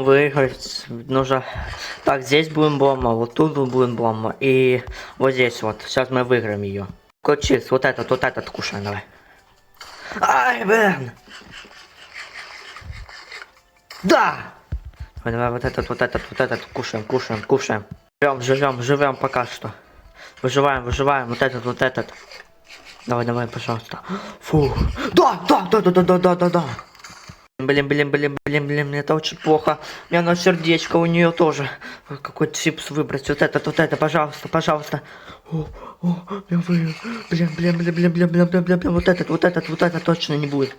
хотим выиграть, нужно... Так, здесь блинбомба, вот тут блинбомба, и вот здесь вот. Сейчас мы выиграем ее. Кочис, вот этот кушаем, давай. Ай, блин! Да! Давай, вот этот, кушаем. Живем пока что. Выживаем, вот этот. Давай, пожалуйста. Фу. Да. Блин, это очень плохо. У меня на сердечко, у нее тоже. Какой чипс выбрать? Вот это, пожалуйста. О, я выиграл. Блин, вот этот точно не будет.